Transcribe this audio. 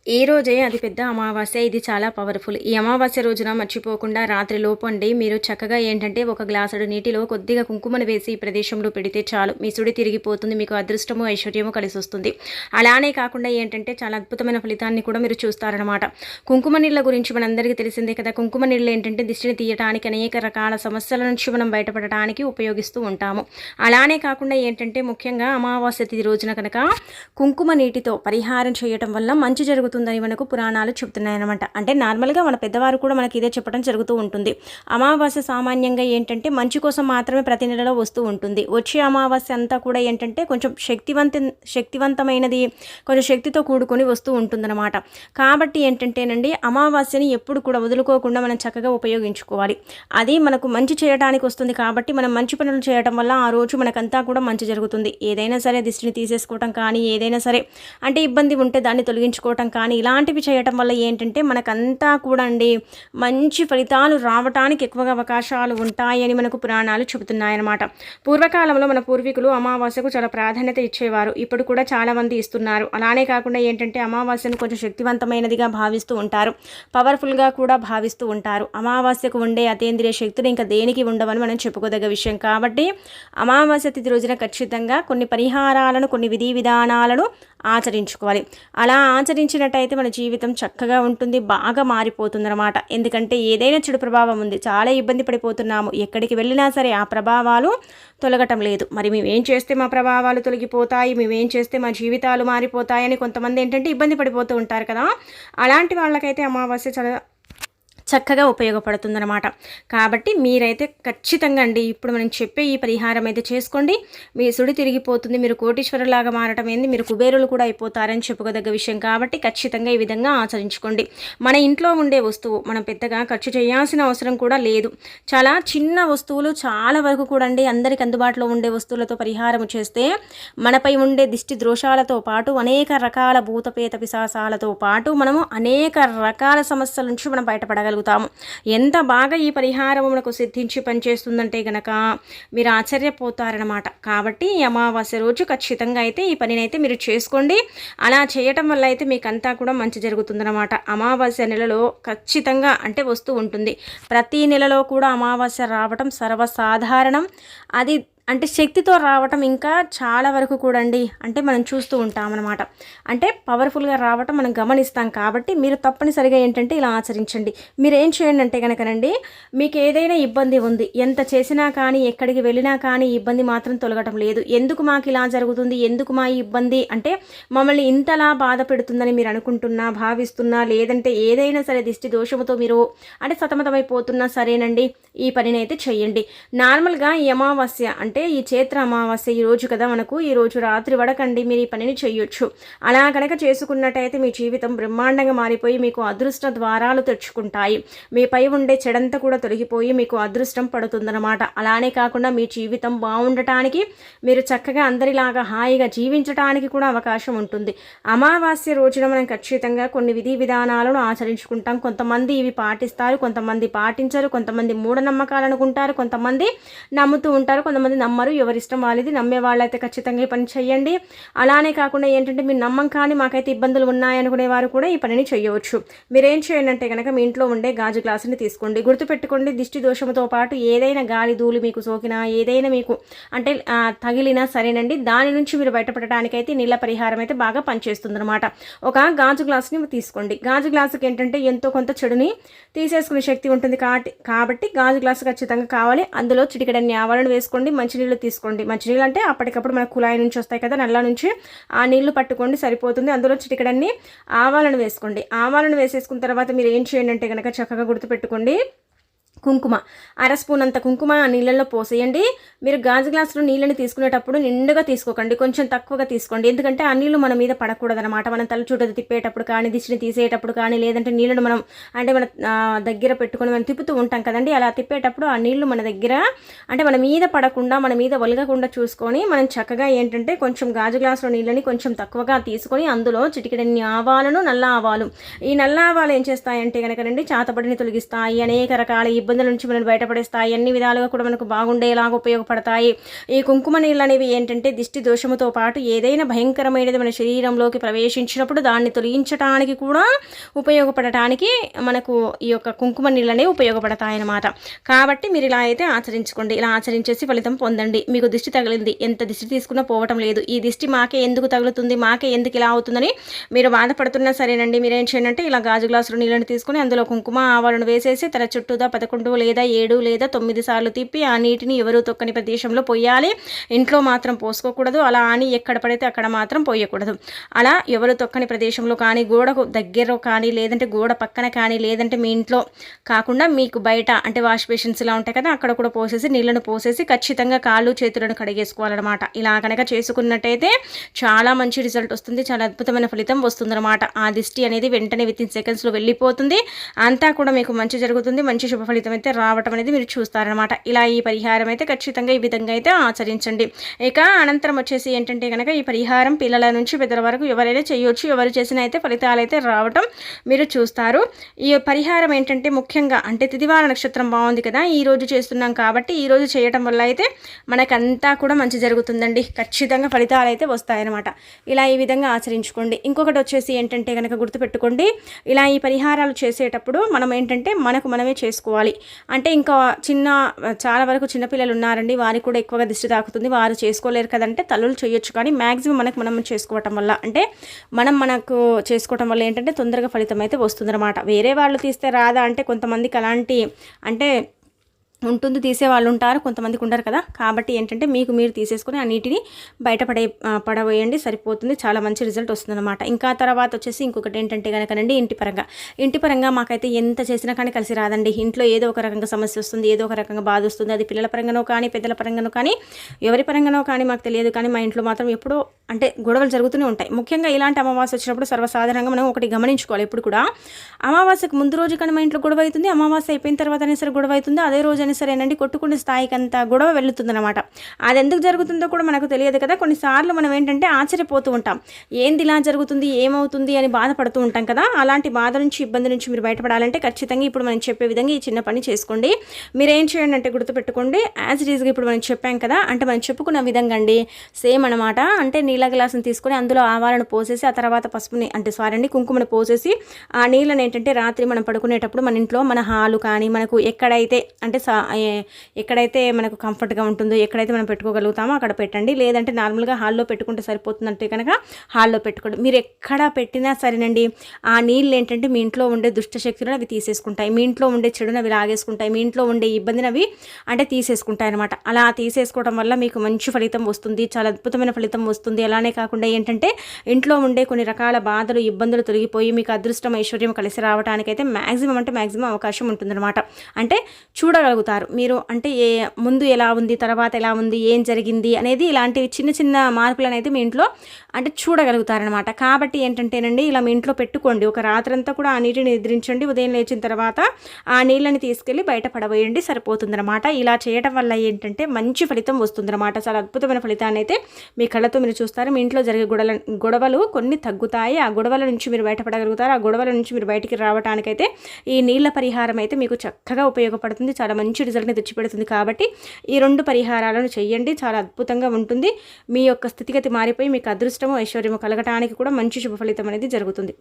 ఈ రోజే అది పెద్ద అమావాస్య. ఇది చాలా పవర్‌ఫుల్. ఈ అమావాస్య రోజున మర్చిపోకుండా రాత్రి లోపు అండి మీరు చక్కగా ఏంటంటే ఒక గ్లాసుడు నీటిలో కొద్దిగా కుంకుమను వేసి ఈ ప్రదేశంలో పెడితే చాలు. మీ సుడి తిరిగిపోతుంది. మీకు అదృష్టము, ఐశ్వర్యము కలిసొస్తుంది. అలానే కాకుండా ఏంటంటే చాలా అద్భుతమైన ఫలితాన్ని కూడా మీరు చూస్తారనమాట. కుంకుమ నీళ్ళ గురించి మనందరికీ తెలిసిందే కదా! కుంకుమ నీళ్ళు ఏంటంటే దిష్టిని తీయటానికి, అనేక రకాల సమస్యల నుంచి మనం బయటపడటానికి ఉపయోగిస్తూ ఉంటాము. అలానే కాకుండా ఏంటంటే ముఖ్యంగా అమావాస్య తిథి రోజున కనుక కుంకుమ నీటితో పరిహారం చేయటం వల్ల మంచి జరుగుతుందని మనకు పురాణాలు చెప్తున్నాయన్నమాట. అంటే నార్మల్గా మన పెద్దవారు కూడా మనకి ఇదే చెప్పడం జరుగుతూ ఉంటుంది. అమావాస్య సామాన్యంగా ఏంటంటే మంచి కోసం మాత్రమే ప్రతి నెలలో వస్తూ ఉంటుంది. వచ్చే అమావాస్య అంతా కూడా ఏంటంటే కొంచెం శక్తివంతమైనది, కొంచెం శక్తితో కూడుకొని వస్తూ ఉంటుందన్నమాట. కాబట్టి ఏంటంటేనండి అమావాస్యని ఎప్పుడు కూడా వదులుకోకుండా మనం చక్కగా ఉపయోగించుకోవాలి. అది మనకు మంచి చేయడానికి వస్తుంది కాబట్టి మనం మంచి పనులు చేయడం వల్ల ఆ రోజు మనకంతా కూడా మంచి జరుగుతుంది. ఏదైనా సరే దిష్టిని తీసేసుకోవటం కానీ, ఏదైనా సరే అంటే ఇబ్బంది ఉంటే దాన్ని తొలగించుకోవటం కానీ ఇలాంటివి చేయటం వల్ల ఏంటంటే మనకంతా కూడా అండి మంచి ఫలితాలు రావటానికి ఎక్కువగా అవకాశాలు ఉంటాయని మనకు పురాణాలు చెబుతున్నాయన్నమాట. పూర్వకాలంలో మన పూర్వీకులు అమావాస్యకు చాలా ప్రాధాన్యత ఇచ్చేవారు. ఇప్పుడు కూడా చాలామంది ఇస్తున్నారు. అలానే కాకుండా ఏంటంటే అమావాస్యను కొంచెం శక్తివంతమైనదిగా భావిస్తూ ఉంటారు. పవర్ఫుల్గా కూడా భావిస్తూ ఉంటారు. అమావాస్యకు ఉండే అతీంద్రియ శక్తులు ఇంకా దేనికి ఉండవని మనం చెప్పుకోదగ్గ విషయం. కాబట్టి అమావాస్య తిథి రోజున ఖచ్చితంగా కొన్ని పరిహారాలను, కొన్ని విధి విధానాలను ఆచరించుకోవాలి. అలా ఆచరించినట్టయితే మన జీవితం చక్కగా ఉంటుంది, బాగా మారిపోతుందన్నమాట. ఎందుకంటే ఏదైనా చెడు ప్రభావం ఉంది, చాలా ఇబ్బంది పడిపోతున్నాము. ఎక్కడికి వెళ్ళినా సరే ఆ ప్రభావాలు తొలగటం లేదు. మరి మేమేం చేస్తే మా ప్రభావాలు తొలగిపోతాయి, మేమేం చేస్తే మా జీవితాలు మారిపోతాయని కొంతమంది ఏంటంటే ఇబ్బంది పడిపోతూ ఉంటారు కదా. అలాంటి వాళ్ళకైతే అమావాస్య చాలా చక్కగా ఉపయోగపడుతుందన్నమాట. కాబట్టి మీరైతే ఖచ్చితంగా అండి ఇప్పుడు మనం చెప్పే ఈ పరిహారం అయితే చేసుకోండి. మీ సుడి తిరిగిపోతుంది. మీరు కోటీశ్వరులాగా మారటం ఏంది, మీరు కుబేరులు కూడా అయిపోతారని చెప్పుకోదగ్గ విషయం. కాబట్టి ఖచ్చితంగా ఈ విధంగా ఆచరించుకోండి. మన ఇంట్లో ఉండే వస్తువు మనం పెద్దగా ఖర్చు చేయాల్సిన అవసరం కూడా లేదు. చాలా చిన్న వస్తువులు చాలా వరకు కూడా అండి అందరికి అందుబాటులో ఉండే వస్తువులతో పరిహారం చేస్తే మనపై ఉండే దిష్టి దోషాలతో పాటు అనేక రకాల భూతపేత పిశాసాలతో పాటు మనము అనేక రకాల సమస్యల నుంచి మనం బయటపడగలుగుతాము. ఎంత బాగా ఈ పరిహారం మనకు సిద్ధించి పనిచేస్తుందంటే గనక మీరు ఆశ్చర్యపోతారనమాట. కాబట్టి ఈ అమావాస్య రోజు ఖచ్చితంగా అయితే ఈ పనినైతే మీరు చేసుకోండి. అలా చేయటం వల్ల అయితే మీకు అంతా కూడా మంచి జరుగుతుందన్నమాట. అమావాస్య నెలలో ఖచ్చితంగా అంటే వస్తూ ఉంటుంది. ప్రతి నెలలో కూడా అమావాస్య రావటం సర్వసాధారణం. అది అంటే శక్తితో రావటం ఇంకా చాలా వరకు కూడా అండి అంటే మనం చూస్తూ ఉంటామన్నమాట. అంటే పవర్ఫుల్గా రావటం మనం గమనిస్తాం. కాబట్టి మీరు తప్పనిసరిగా ఏంటంటే ఇలా ఆచరించండి. మీరు ఏం చేయండి అంటే కనుకనండి మీకు ఏదైనా ఇబ్బంది ఉంది, ఎంత చేసినా కానీ ఎక్కడికి వెళ్ళినా కానీ ఇబ్బంది మాత్రం తొలగటం లేదు. ఎందుకు మాకు ఇలా జరుగుతుంది, ఎందుకు మా ఈ ఇబ్బంది అంటే మమ్మల్ని ఇంతలా బాధ పెడుతుందని మీరు అనుకుంటున్నా, భావిస్తున్నా, లేదంటే ఏదైనా సరే దిష్టి దోషముతో మీరు అంటే సతమతమైపోతున్నా సరేనండి ఈ పనిని అయితే చెయ్యండి. నార్మల్గా ఈ అమావాస్య అంటే ఈ చైత్ర అమావాస్య ఈ రోజు కదా మనకు, ఈ రోజు రాత్రి వడకండి మీరు ఈ పనిని చేయొచ్చు. అలా కనుక చేసుకున్నట్టయితే మీ జీవితం బ్రహ్మాండంగా మారిపోయి మీకు అదృష్ట ద్వారాలు తెచ్చుకుంటాయి. మీపై ఉండే చెడంతా కూడా తొలగిపోయి మీకు అదృష్టం పడుతుందన్నమాట. అలానే కాకుండా మీ జీవితం బాగుండటానికి, మీరు చక్కగా అందరిలాగా హాయిగా జీవించడానికి కూడా అవకాశం ఉంటుంది. అమావాస్య రోజున మనం ఖచ్చితంగా కొన్ని విధి విధానాలను ఆచరించుకుంటాం. కొంతమంది ఇవి పాటిస్తారు, కొంతమంది పాటించరు, కొంతమంది మూఢనమ్మకాలు అనుకుంటారు, కొంతమంది నమ్ముతూ ఉంటారు, కొంతమంది నమ్మరు. ఎవరిష్టం వాళ్ళది. నమ్మే వాళ్ళైతే ఖచ్చితంగా ఈ పని చేయండి. అలానే కాకుండా ఏంటంటే మీరు నమ్మం కానీ మాకైతే ఇబ్బందులు ఉన్నాయనుకునే వారు కూడా ఈ పనిని చేయవచ్చు. మీరేం చేయండి అంటే కనుక మీ ఇంట్లో ఉండే గాజు గ్లాసుని తీసుకోండి. గుర్తుపెట్టుకోండి, దిష్టి దోషంతో పాటు ఏదైనా గాలి ధూళి మీకు సోకినా, ఏదైనా మీకు అంటే తగిలినా సరేనండి దాని నుంచి మీరు బయటపడటానికైతే నీళ్ళ పరిహారం అయితే బాగా పనిచేస్తుంది అనమాట. ఒక గాజు గ్లాసుని తీసుకోండి. గాజు గ్లాసుకి ఏంటంటే ఎంతో కొంత చెడుని తీసేసుకునే శక్తి ఉంటుంది కాబట్టి గాజు గ్లాసు ఖచ్చితంగా కావాలి. అందులో చిటికెడన్ని ఆవాలను వేసుకోండి. మంచినీళ్ళు తీసుకోండి. మంచినీళ్ళు అంటే అప్పటికప్పుడు మన కుళాయి నుంచి వస్తాయి కదా, నల్ల నుంచి ఆ నీళ్లు పట్టుకోండి సరిపోతుంది. అందులో చిటికెడన్ని ఆవాలను వేసుకోండి. ఆవాలను వేసేసుకున్న తర్వాత మీరు ఏం చేయండి అంటే కనుక చక్కగా గుర్తుపెట్టుకోండి, కుంకుమ అర స్పూన్ అంత కుంకుమ ఆ నీళ్ళల్లో పోసేయండి. మీరు గాజు గ్లాసులో నీళ్ళని తీసుకునేటప్పుడు నిండుగా తీసుకోకండి, కొంచెం తక్కువగా తీసుకోండి. ఎందుకంటే ఆ నీళ్లు మన మీద పడకూడదనమాట. మనం తల చుట్టూ తిప్పేటప్పుడు కానీ, దిష్టిని తీసేటప్పుడు కానీ, లేదంటే నీళ్ళను మనం అంటే మన దగ్గర పెట్టుకొని మనం తిప్పుతూ ఉంటాం కదండి. అలా తిప్పేటప్పుడు ఆ నీళ్లు మన దగ్గర అంటే మన మీద పడకుండా, మన మీద ఒలగకుండా చూసుకొని మనం చక్కగా ఏంటంటే కొంచెం గాజు గ్లాసులో నీళ్ళని కొంచెం తక్కువగా తీసుకొని అందులో చిటికెడన్ని ఆవాలను, నల్ల ఆవాలు. ఈ నల్ల ఆవాలు ఏం చేస్తాయంటే కనుక చాతబడిని తొలగిస్తాయి, అనేక రకాల ఇబ్బంది ఇబ్బందుల నుంచి మనం బయటపడేస్తాయి. అన్ని విధాలుగా కూడా మనకు బాగుండేలాగా ఉపయోగపడతాయి. ఈ కుంకుమ నీళ్ళు అనేవి ఏంటంటే దిష్టి దోషముతో పాటు ఏదైనా భయంకరమైనది మన శరీరంలోకి ప్రవేశించినప్పుడు దాన్ని తొలగించడానికి కూడా ఉపయోగపడటానికి మనకు ఈ యొక్క కుంకుమ నీళ్ళు అనేవి ఉపయోగపడతాయి అన్నమాట. కాబట్టి మీరు ఇలా అయితే ఆచరించుకోండి. ఇలా ఆచరించేసి ఫలితం పొందండి. మీకు దిష్టి తగిలింది, ఎంత దిష్టి తీసుకున్నా పోవటం లేదు, ఈ దిష్టి మాకే ఎందుకు తగులుతుంది, మాకే ఎందుకు ఇలా అవుతుందని మీరు బాధపడుతున్నా సరేనండి, మీరేం చేయండి అంటే ఇలా గాజు గ్లాసులు నీళ్ళని తీసుకుని అందులో కుంకుమ ఆవాలను వేసేసి తల చుట్టూదా 11 లేదా 7 లేదా 9 సార్లు తిప్పి ఆ నీటిని ఎవరూ తొక్కని ప్రదేశంలో పోయాలి. ఇంట్లో మాత్రం పోసుకోకూడదు. అలా అని ఎక్కడ పడితే అక్కడ మాత్రం పోయకూడదు. అలా ఎవరు తొక్కని ప్రదేశంలో కానీ, గోడకు దగ్గర కానీ, లేదంటే గోడ పక్కన కానీ, లేదంటే మీ ఇంట్లో కాకుండా మీకు బయట అంటే వాష్ బేసిన్స్ ఇలా ఉంటాయి కదా, అక్కడ కూడా పోసేసి నీళ్ళను పోసేసి ఖచ్చితంగా కాళ్ళు చేతులను కడిగేసుకోవాలన్నమాట. ఇలా కనుక చేసుకున్నట్టయితే చాలా మంచి రిజల్ట్ వస్తుంది. చాలా అద్భుతమైన ఫలితం వస్తుందన్నమాట. ఆ దిష్టి అనేది వెంటనే వితిన్ సెకండ్స్లో వెళ్ళిపోతుంది. అంతా కూడా మీకు మంచి జరుగుతుంది. మంచి శుభ ఫలితం అయితే రావటం అనేది మీరు చూస్తారనమాట. ఇలా ఈ పరిహారం అయితే ఖచ్చితంగా ఈ విధంగా అయితే ఆచరించండి. ఇక అనంతరం వచ్చేసి ఏంటంటే కనుక ఈ పరిహారం పిల్లల నుంచి పెద్దల వరకు ఎవరైనా చేయొచ్చు. ఎవరు చేసినా అయితే ఫలితాలు అయితే రావటం మీరు చూస్తారు. ఈ పరిహారం ఏంటంటే ముఖ్యంగా అంటే తిదివార నక్షత్రం బాగుంది కదా, ఈ రోజు చేస్తున్నాం కాబట్టి ఈ రోజు చేయటం వల్ల అయితే మనకంతా కూడా మంచి జరుగుతుందండి. ఖచ్చితంగా ఫలితాలు అయితే వస్తాయన్నమాట. ఇలా ఈ విధంగా ఆచరించుకోండి. ఇంకొకటి వచ్చేసి ఏంటంటే కనుక గుర్తుపెట్టుకోండి, ఇలా ఈ పరిహారాలు చేసేటప్పుడు మనం ఏంటంటే మనకు మనమే చేసుకోవాలి. అంటే ఇంకా చాలా వరకు చిన్నపిల్లలు ఉన్నారండి, వారికి కూడా ఎక్కువగా దిష్టి తాకుతుంది, వారు చేసుకోలేరు కదంటే తల్లులు చేయొచ్చు. కానీ మ్యాక్సిమం మనం చేసుకోవటం వల్ల అంటే మనకు చేసుకోవటం వల్ల ఏంటంటే తొందరగా ఫలితం అయితే వస్తుందన్నమాట. వేరే వాళ్ళు తీస్తే రాదా అంటే కొంతమందికి అలాంటి అంటే ఉంటుంది, తీసేవాళ్ళు ఉంటారు, కొంతమందికి ఉండరు కదా. కాబట్టి ఏంటంటే మీకు మీరు తీసేసుకుని ఆ నీటిని పడవేయండి, సరిపోతుంది. చాలా మంచి రిజల్ట్ వస్తుందన్నమాట. ఇంకా తర్వాత వచ్చేసి ఇంకొకటి ఏంటంటే కనుకనండి ఇంటి పరంగా మాకైతే ఎంత చేసినా కానీ కలిసి రాదండి. ఇంట్లో ఏదో ఒక రకంగా సమస్య వస్తుంది, ఏదో ఒక రకంగా బాధ వస్తుంది. అది పిల్లల పరంగానో కానీ పెద్దల పరంగానో కానీ ఎవరి పరంగానో కానీ మాకు తెలియదు. కానీ మా ఇంట్లో మాత్రం ఎప్పుడో అంటే గొడవలు జరుగుతూనే ఉంటాయి. ముఖ్యంగా ఇలాంటి అమావాస్య వచ్చినప్పుడు సర్వసాధారణంగా మనం ఒకటి గమనించుకోవాలి. ఎప్పుడు కూడా అమావాస్యకు ముందు రోజు కానీ మా ఇంట్లో గొడవ అవుతుంది, అమావాస్య అయిపోయిన తర్వాత అయినా సరే గొడవ అవుతుంది, అదే రోజు అయినా సరేనండి కొట్టుకునే స్థాయికి అంతా గొడవ వెళుతుందన్నమాట. అది ఎందుకు జరుగుతుందో కూడా మనకు తెలియదు కదా. కొన్నిసార్లు మనం ఏంటంటే ఆశ్చర్యపోతూ ఉంటాం, ఏంది ఇలా జరుగుతుంది, ఏమవుతుంది అని బాధపడుతూ ఉంటాం కదా. అలాంటి బాధ నుంచి ఇబ్బంది నుంచి మీరు బయటపడాలంటే ఖచ్చితంగా ఇప్పుడు మనం చెప్పే విధంగా ఈ చిన్న పని చేసుకోండి. మీరు ఏం చేయండి అంటే గుర్తుపెట్టుకోండి, యాజ్ ఇట్ ఈజ్గా ఇప్పుడు మనం చెప్పాం కదా, అంటే మనం చెప్పుకున్న విధంగా అండి సేమ్ అనమాట. అంటే నీళ్ళ గ్లాసును తీసుకొని అందులో ఆవాలను పోసేసి ఆ తర్వాత పసుపుని అంటే కుంకుమను పోసేసి ఆ నీళ్ళని ఏంటంటే రాత్రి మనం పడుకునేటప్పుడు మన ఇంట్లో మన హాలు కానీ మనకు ఎక్కడైతే మనకు కంఫర్ట్గా ఉంటుందో, ఎక్కడైతే మనం పెట్టుకోగలుగుతామో అక్కడ పెట్టండి. లేదంటే నార్మల్గా హాల్లో పెట్టుకుంటే సరిపోతుందంటే కనుక హాల్లో పెట్టుకోండి. మీరు ఎక్కడ పెట్టినా సరేనండి ఆ నీళ్ళు ఏంటంటే మీ ఇంట్లో ఉండే దుష్ట శక్తులను అవి తీసేసుకుంటాయి, మీ ఇంట్లో ఉండే చెడును అవి లాగేసుకుంటాయి, మీ ఇంట్లో ఉండే ఇబ్బందిని అవి అంటే తీసేసుకుంటాయి అనమాట. అలా తీసేసుకోవడం వల్ల మీకు మంచి ఫలితం వస్తుంది, చాలా అద్భుతమైన ఫలితం వస్తుంది. అలానే కాకుండా ఏంటంటే ఇంట్లో ఉండే కొన్ని రకాల బాధలు ఇబ్బందులు తొలగిపోయి మీకు అదృష్టం ఐశ్వర్యం కలిసి రావడానికైతే మ్యాక్సిమం అవకాశం ఉంటుందన్నమాట. అంటే చూడగలుగుతారు మీరు, అంటే ముందు ఎలా ఉంది, తర్వాత ఎలా ఉంది, ఏం జరిగింది అనేది ఇలాంటి చిన్న మార్పులు అనేది మీ ఇంట్లో అంటే చూడగలుగుతారనమాట. కాబట్టి ఏంటంటేనండి ఇలా మీ ఇంట్లో పెట్టుకోండి. ఒక రాత్రంతా కూడా ఆ నీటిని నిద్రించండి. ఉదయం లేచిన తర్వాత ఆ నీళ్ళని తీసుకెళ్ళి బయట పడవేయండి, సరిపోతుందన్నమాట. ఇలా చేయడం వల్ల ఏంటంటే మంచి ఫలితం వస్తుందన్నమాట. చాలా అద్భుతమైన ఫలితాన్ని అయితే మీ కళ్ళతో మీరు చూస్తారు. మీ ఇంట్లో జరిగే గొడవలు కొన్ని తగ్గుతాయి. ఆ గొడవల నుంచి మీరు బయటపడగలుగుతారు. ఆ గొడవల నుంచి మీరు బయటికి రావడానికైతే ఈ నీళ్ళ పరిహారం అయితే మీకు చక్కగా ఉపయోగపడుతుంది. చాలా మంచి రిజల్ట్ని తెచ్చిపెడుతుంది. కాబట్టి ఈ 2 పరిహారాలను చేయండి, చాలా అద్భుతంగా ఉంటుంది. మీ యొక్క స్థితిగతి మారిపోయి మీకు అదృష్టము ఐశ్వర్యము కలగటానికి కూడా మంచి శుభ ఫలితం అనేది జరుగుతుంది.